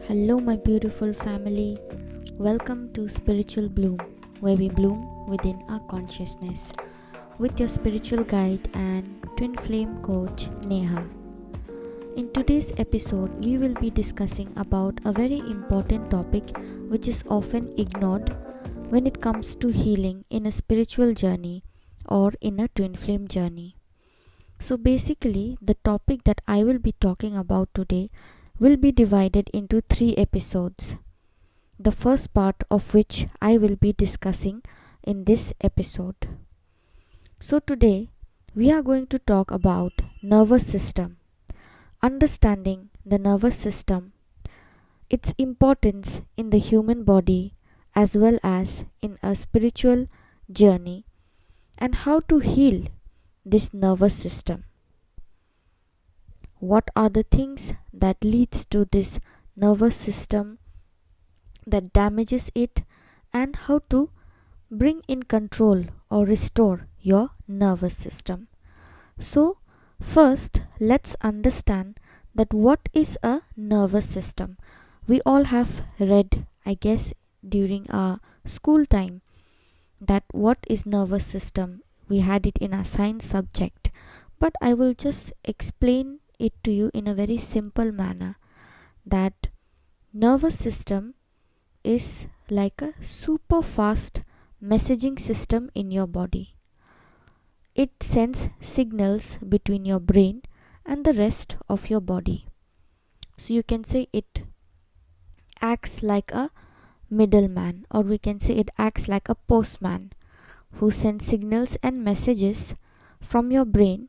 Hello, my beautiful family. Welcome to Spiritual Bloom, where we bloom within our consciousness, with your spiritual guide and twin flame coach Neha. In today's episode, we will be discussing about a very important topic which is often ignored when it comes to healing in a spiritual journey or in a twin flame journey. So basically, the topic that I will be talking about today will be divided into 3 episodes, the first part of which I will be discussing in this episode. So today we are going to talk about nervous system, understanding the nervous system, its importance in the human body as well as in a spiritual journey, and how to heal this nervous system. What are the things that leads to this nervous system that damages it, and how to bring in control or restore your nervous system. So first let's understand that what is a nervous system. We all have read, I guess, during our school time that what is nervous system. We had it in our science subject, but I will just explain it to you in a very simple manner, that nervous system is like a super fast messaging system in your body. It sends signals between your brain and the rest of your body. So you can say it acts like a middleman, or we can say it acts like a postman who sends signals and messages from your brain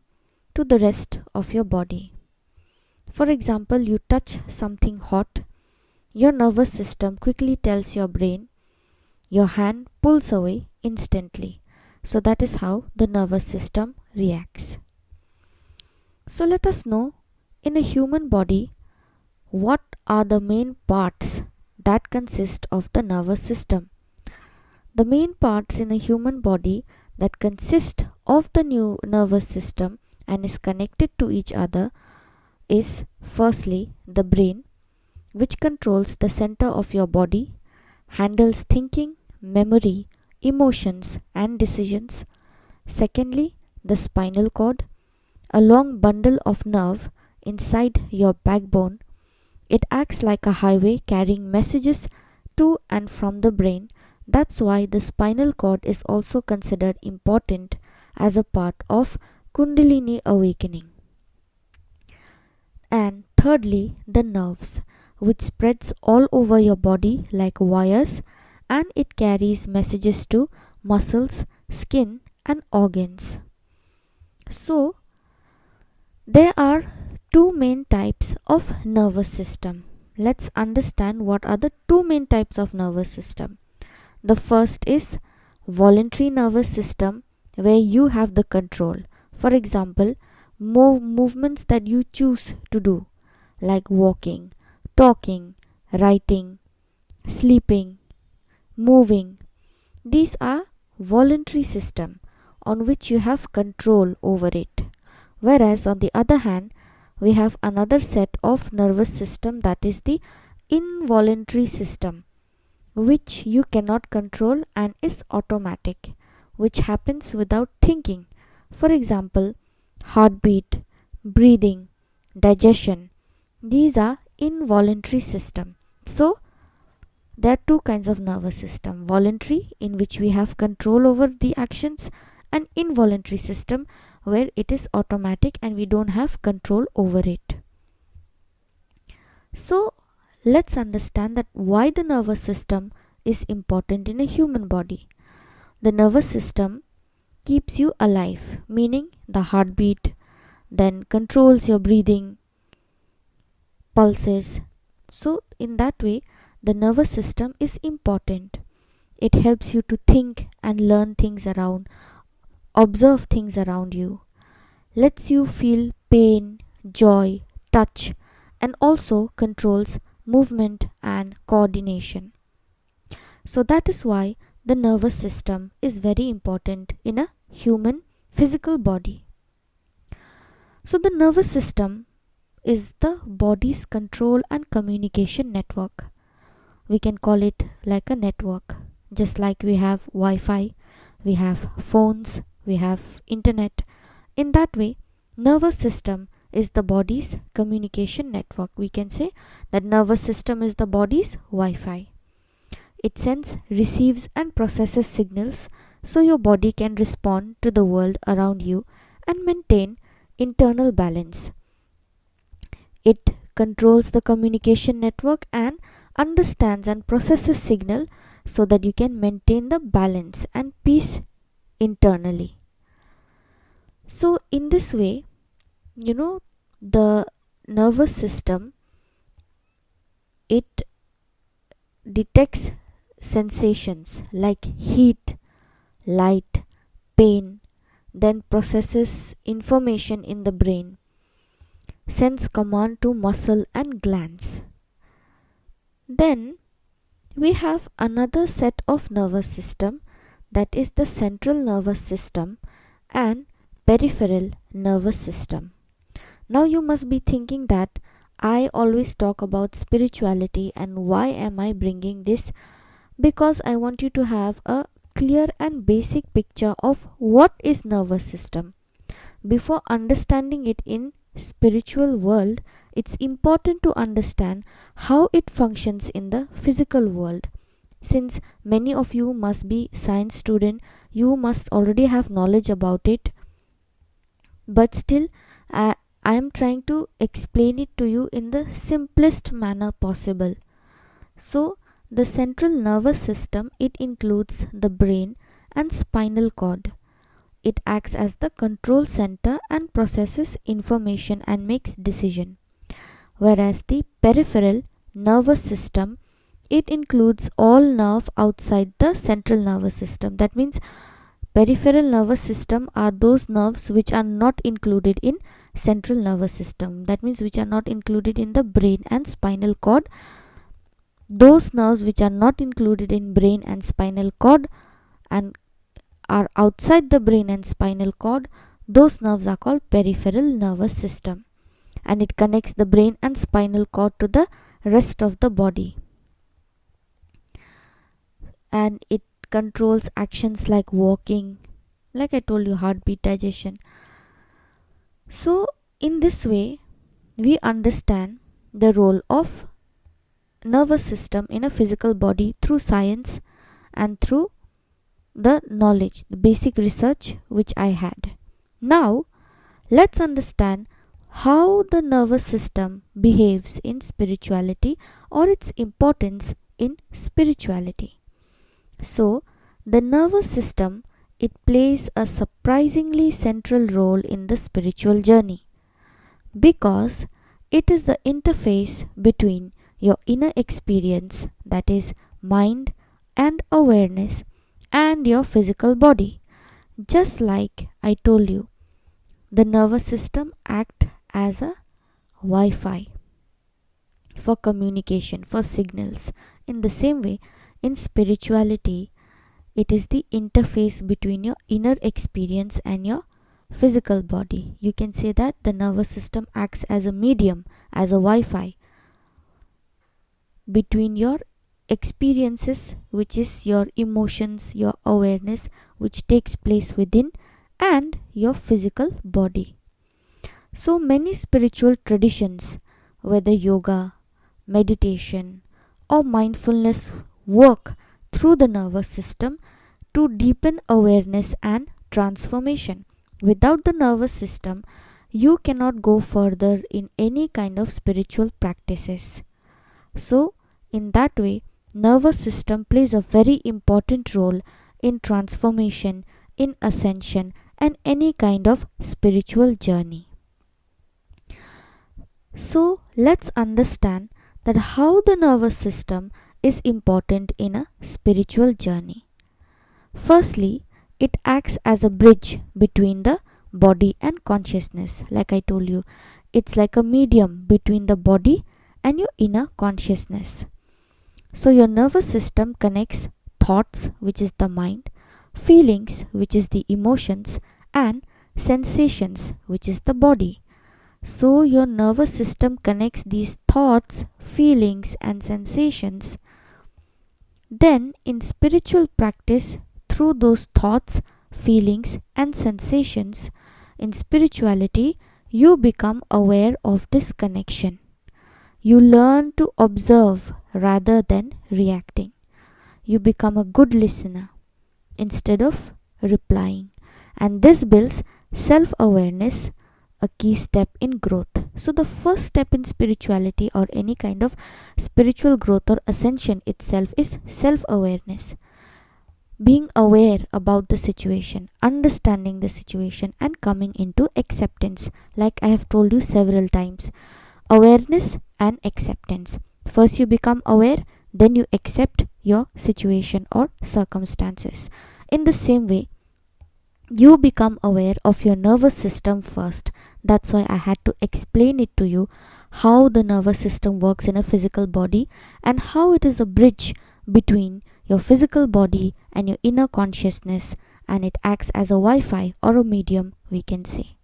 to the rest of your body. For example, you touch something hot, your nervous system quickly tells your brain, your hand pulls away instantly. So that is how the nervous system reacts. So let us know, in a human body, what are the main parts that consist of the nervous system. The main parts in a human body that consist of the new nervous system and is connected to each other is firstly the brain, which controls the center of your body, handles thinking, memory, emotions and decisions. Secondly, the spinal cord, a long bundle of nerve inside your backbone. It acts like a highway carrying messages to and from the brain. That's why the spinal cord is also considered important as a part of Kundalini awakening. And thirdly, the nerves, which spreads all over your body like wires, and it carries messages to muscles, skin and organs. So there are two main types of nervous system. Let's understand what are the two main types of nervous system. The first is voluntary nervous system, where you have the control. For example, movements that you choose to do, like walking, talking, writing, sleeping, moving. These are voluntary system on which you have control over it. Whereas on the other hand, we have another set of nervous system, that is the involuntary system, which you cannot control and is automatic, which happens without thinking. For example, heartbeat, breathing, digestion. These are involuntary system. So there are two kinds of nervous system: voluntary, in which we have control over the actions, and involuntary system, where it is automatic and we don't have control over it. So let's understand that why the nervous system is important in a human body. The nervous system keeps you alive, meaning the heartbeat, then controls your breathing, pulses. So in that way, the nervous system is important. It helps you to think and learn things around, observe things around you, lets you feel pain, joy, touch, and also controls movement and coordination. So that is why the nervous system is very important in a human physical body. So the nervous system is the body's control and communication network. We can call it like a network. Just like we have Wi-Fi, we have phones, we have internet. In that way, nervous system is the body's communication network. We can say that nervous system is the body's Wi-Fi. It sends, receives and processes signals so your body can respond to the world around you and maintain internal balance. It controls the communication network and understands and processes signal so that you can maintain the balance and peace internally. So in this way, the nervous system, it detects sensations like heat, light, pain, then processes information in the brain, sends command to muscle and glands. Then we have another set of nervous system, that is the central nervous system and peripheral nervous system. Now you must be thinking that I always talk about spirituality, and why am I bringing this? Because I want you to have a clear and basic picture of what is nervous system. Before understanding it in spiritual world, it's important to understand how it functions in the physical world. Since many of you must be science student, you must already have knowledge about it. But still, I am trying to explain it to you in the simplest manner possible. So, the central nervous system, it includes the brain and spinal cord. It acts as the control center and processes information and makes decision. Whereas the peripheral nervous system, it includes all nerve outside the central nervous system. That means peripheral nervous system are those nerves which are not included in central nervous system. That means which are not included in the brain and spinal cord. Those nerves which are not included in brain and spinal cord and are outside the brain and spinal cord, those nerves are called peripheral nervous system, and it connects the brain and spinal cord to the rest of the body, and it controls actions like walking, like I told you, heartbeat, digestion. So in this way we understand the role of nervous system in a physical body through science and through the knowledge, the basic research which I had. Now let's understand how the nervous system behaves in spirituality, or its importance in spirituality. So the nervous system, it plays a surprisingly central role in the spiritual journey, because it is the interface between your inner experience, that is mind and awareness, and your physical body. Just like I told you, the nervous system acts as a Wi-Fi for communication, for signals. In the same way, in spirituality, it is the interface between your inner experience and your physical body. You can say that the nervous system acts as a medium, as a Wi-Fi between your experiences, which is your emotions, your awareness, which takes place within, and your physical body. So many spiritual traditions, whether yoga, meditation, or mindfulness, work through the nervous system to deepen awareness and transformation. Without the nervous system, you cannot go further in any kind of spiritual practices. So in that way, nervous system plays a very important role in transformation, in ascension, and any kind of spiritual journey. So let's understand that how the nervous system is important in a spiritual journey. Firstly, it acts as a bridge between the body and consciousness. Like I told you, it's like a medium between the body and your inner consciousness. So your nervous system connects thoughts, which is the mind, feelings, which is the emotions, and sensations, which is the body. So your nervous system connects these thoughts, feelings, and sensations. Then, in spiritual practice, through those thoughts, feelings, and sensations, in spirituality, you become aware of this connection. You learn to observe rather than reacting. You become a good listener instead of replying. And this builds self awareness, a key step in growth. So, the first step in spirituality or any kind of spiritual growth or ascension itself is self awareness. Being aware about the situation, understanding the situation, and coming into acceptance, like I have told you several times. Awareness and acceptance. First, you become aware, then you accept your situation or circumstances. In the same way, you become aware of your nervous system first. That's why I had to explain it to you how the nervous system works in a physical body and how it is a bridge between your physical body and your inner consciousness, and it acts as a Wi-Fi or a medium, we can say.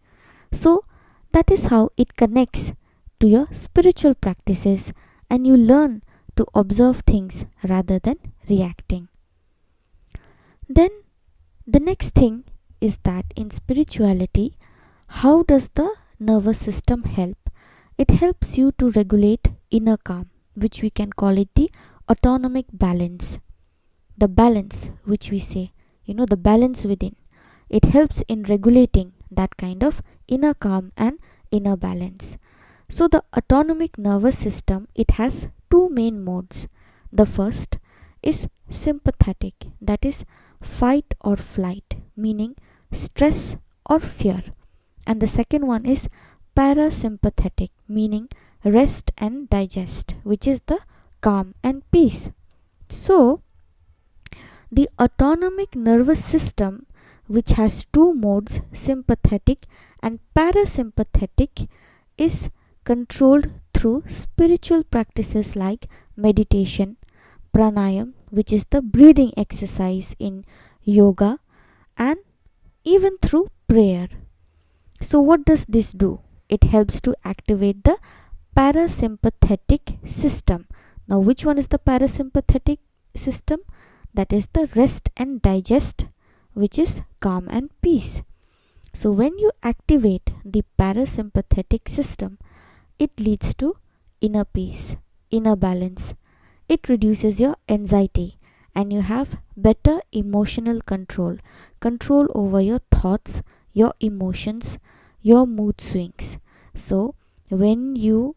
So that is how it connects to your spiritual practices, and you learn to observe things rather than reacting. Then the next thing is that in spirituality, how does the nervous system help? It helps you to regulate inner calm, which we can call it the autonomic balance. The balance, which we say, the balance within. It helps in regulating that kind of inner calm and inner balance. So the autonomic nervous system, it has two main modes. The first is sympathetic, that is fight or flight, meaning stress or fear. And the second one is parasympathetic, meaning rest and digest, which is the calm and peace. So the autonomic nervous system, which has two modes, sympathetic and parasympathetic, is controlled through spiritual practices like meditation, pranayam, which is the breathing exercise in yoga, and even through prayer. So what does this do? It helps to activate the parasympathetic system. Now, which one is the parasympathetic system? That is the rest and digest, which is calm and peace. So when you activate the parasympathetic system, it leads to inner peace, inner balance. It reduces your anxiety and you have better emotional control over your thoughts, your emotions, your mood swings. So when you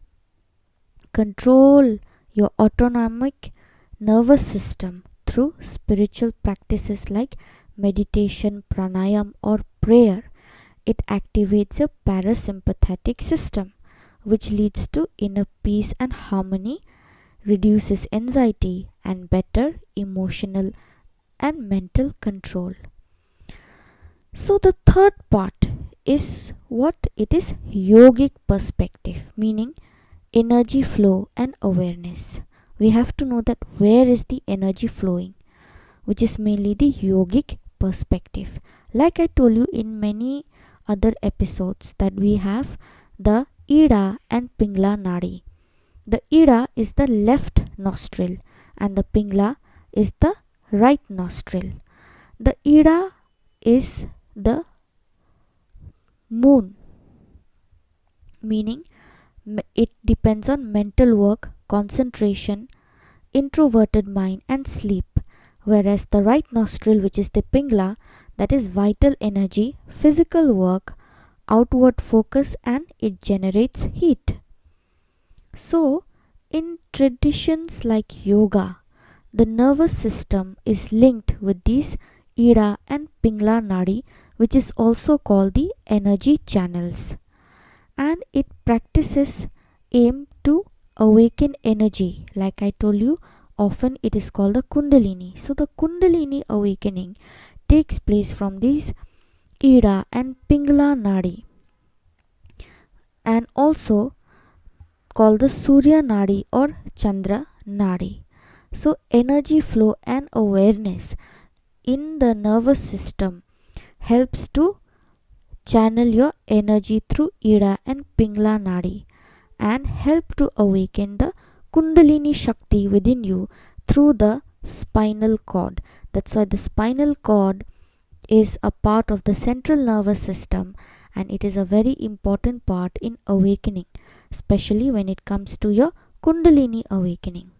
control your autonomic nervous system through spiritual practices like meditation, pranayam, or prayer, it activates a parasympathetic system, which leads to inner peace and harmony, reduces anxiety, and better emotional and mental control. So the third part is what it is, yogic perspective, meaning energy flow and awareness. We have to know that where is the energy flowing, which is mainly the yogic perspective. Like I told you in many other episodes that we have the Ida and Pingla Nadi. The Ida is the left nostril and the Pingla is the right nostril. The Ida is the moon, meaning it depends on mental work, concentration, introverted mind, and sleep. Whereas the right nostril, which is the Pingla, that is vital energy, physical work, outward focus, and it generates heat. So, in traditions like yoga, the nervous system is linked with these Ida and Pingla Nadi, which is also called the energy channels. And it practices aim to awaken energy. Like I told you, often it is called the Kundalini. So the Kundalini awakening takes place from these Ida and Pingla Nadi, and also called the Surya Nadi or Chandra Nadi. So energy flow and awareness in the nervous system helps to channel your energy through Ida and Pingla Nadi and help to awaken the Kundalini Shakti within you through the spinal cord. That's why the spinal cord is a part of the central nervous system, and it is a very important part in awakening, especially when it comes to your Kundalini awakening.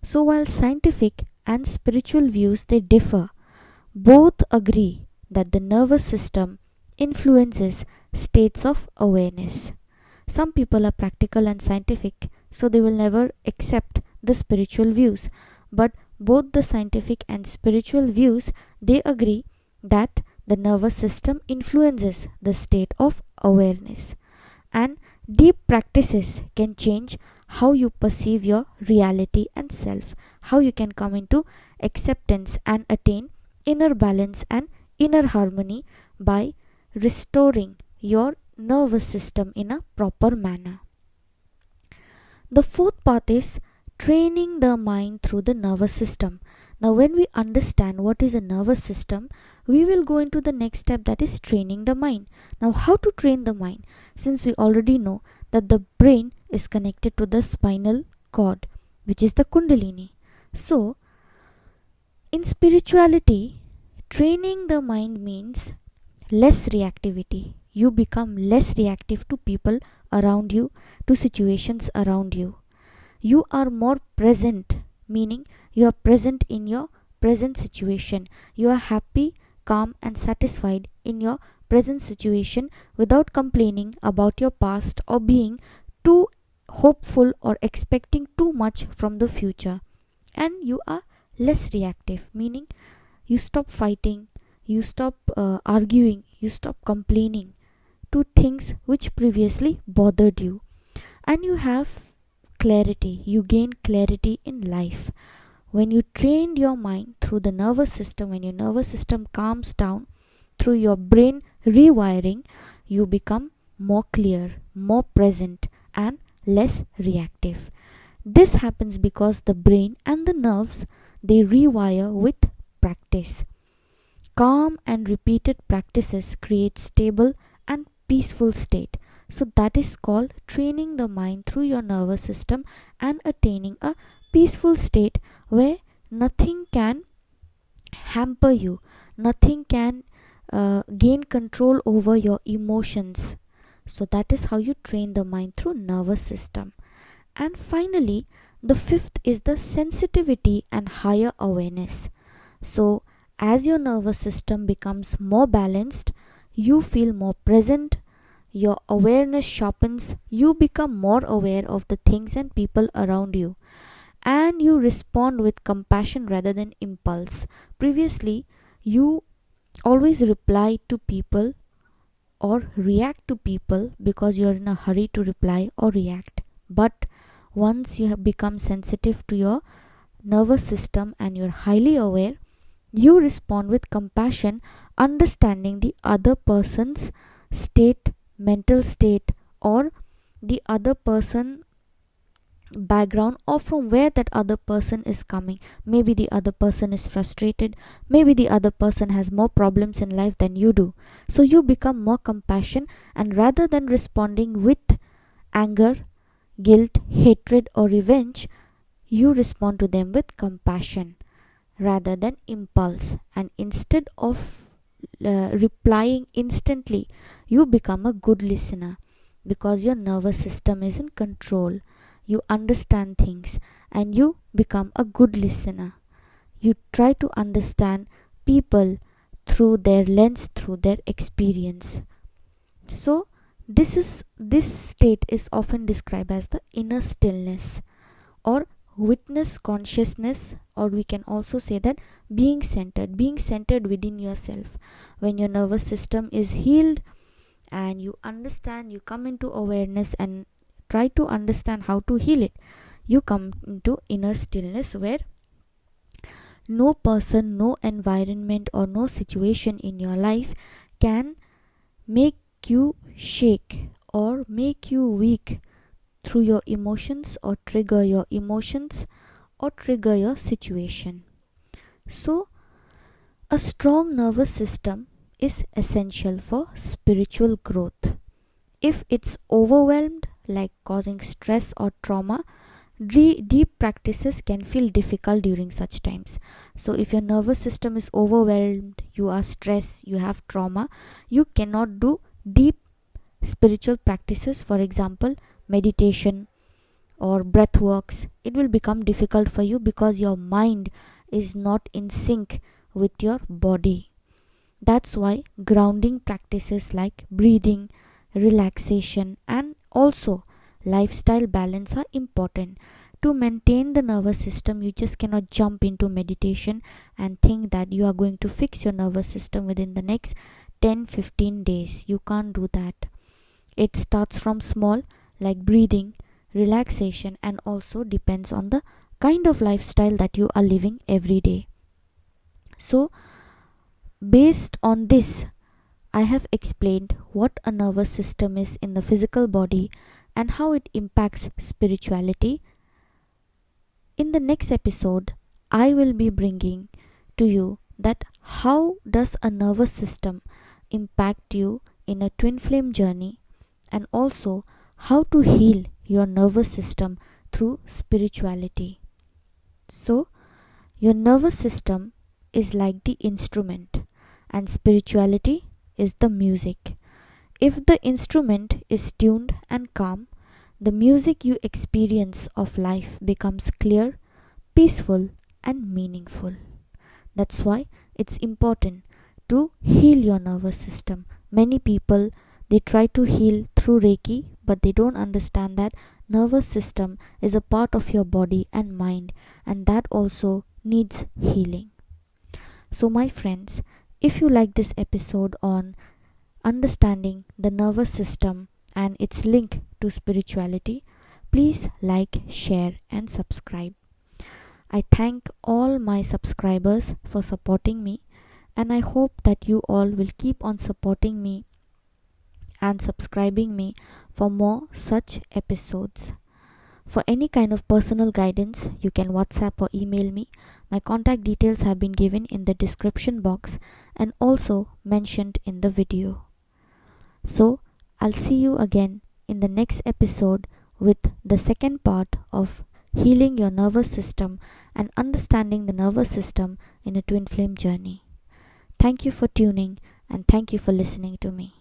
So while scientific and spiritual views they differ, both agree that the nervous system influences states of awareness. Some people are practical and scientific, so they will never accept the spiritual views. But both the scientific and spiritual views they agree that the nervous system influences the state of awareness. And deep practices can change how you perceive your reality and self, how you can come into acceptance and attain inner balance and inner harmony by restoring your nervous system in a proper manner. The fourth path is training the mind through the nervous system. Now, when we understand what is a nervous system, we will go into the next step, that is training the mind. Now, how to train the mind? Since we already know that the brain is connected to the spinal cord, which is the Kundalini. So, in spirituality, training the mind means less reactivity. You become less reactive to people around you, to situations around you. You are more present, meaning you are present in your present situation. You are happy, calm, and satisfied in your present situation without complaining about your past or being too hopeful or expecting too much from the future. And you are less reactive, meaning you stop fighting, you stop arguing, you stop complaining to things which previously bothered you, and you have clarity. You gain clarity in life. When you train your mind through the nervous system, when your nervous system calms down through your brain rewiring, you become more clear, more present, and less reactive. This happens because the brain and the nerves they rewire with practice. Calm and repeated practices create stable and peaceful state. So that is called training the mind through your nervous system and attaining a peaceful state where nothing can hamper you, nothing can gain control over your emotions. So that is how you train the mind through nervous system. And finally, the fifth is the sensitivity and higher awareness. So as your nervous system becomes more balanced, you feel more present, your awareness sharpens, you become more aware of the things and people around you, and you respond with compassion rather than impulse. Previously, you always reply to people or react to people because you are in a hurry to reply or react. But once you have become sensitive to your nervous system and you're highly aware, you respond with compassion, understanding the other person's state, mental state, or the other person background, or from where that other person is coming. Maybe the other person is frustrated, maybe the other person has more problems in life than you do. So you become more compassion, and rather than responding with anger, guilt, hatred, or revenge, you respond to them with compassion rather than impulse. And instead of replying instantly, you become a good listener because your nervous system is in control. You understand things and you become a good listener. You try to understand people through their lens, through their experience. So this state is often described as the inner stillness or witness consciousness, or we can also say that being centered within yourself. When your nervous system is healed and you understand, you come into awareness and try to understand how to heal it, you come into inner stillness where no person, no environment, or no situation in your life can make you shake or make you weak through your emotions or trigger your emotions or trigger your situation. So a strong nervous system is essential for spiritual growth. If it's overwhelmed, like causing stress or trauma, deep practices can feel difficult during such times. So, if your nervous system is overwhelmed, you are stressed, you have trauma, you cannot do deep spiritual practices, for example, meditation or breath works. It will become difficult for you because your mind is not in sync with your body. That's why grounding practices like breathing, relaxation, and also lifestyle balance are important. To maintain the nervous system, you just cannot jump into meditation and think that you are going to fix your nervous system within the next 10-15 days. You can't do that. It starts from small, like breathing, relaxation, and also depends on the kind of lifestyle that you are living every day. So, based on this, I have explained what a nervous system is in the physical body and how it impacts spirituality. In the next episode, I will be bringing to you that how does a nervous system impact you in a twin flame journey, and also how to heal your nervous system through spirituality. So, your nervous system is like the instrument and spirituality is the music. If the instrument is tuned and calm, the music you experience of life becomes clear, peaceful, and meaningful. That's why it's important to heal your nervous system. Many people, they try to heal through Reiki, but they don't understand that nervous system is a part of your body and mind, and that also needs healing. So my friends, if you like this episode on understanding the nervous system and its link to spirituality, please like, share, and subscribe. I thank all my subscribers for supporting me, and I hope that you all will keep on supporting me and subscribing me for more such episodes. For any kind of personal guidance, you can WhatsApp or email me. My contact details have been given in the description box and also mentioned in the video. So, I'll see you again in the next episode with the second part of healing your nervous system and understanding the nervous system in a twin flame journey. Thank you for tuning and thank you for listening to me.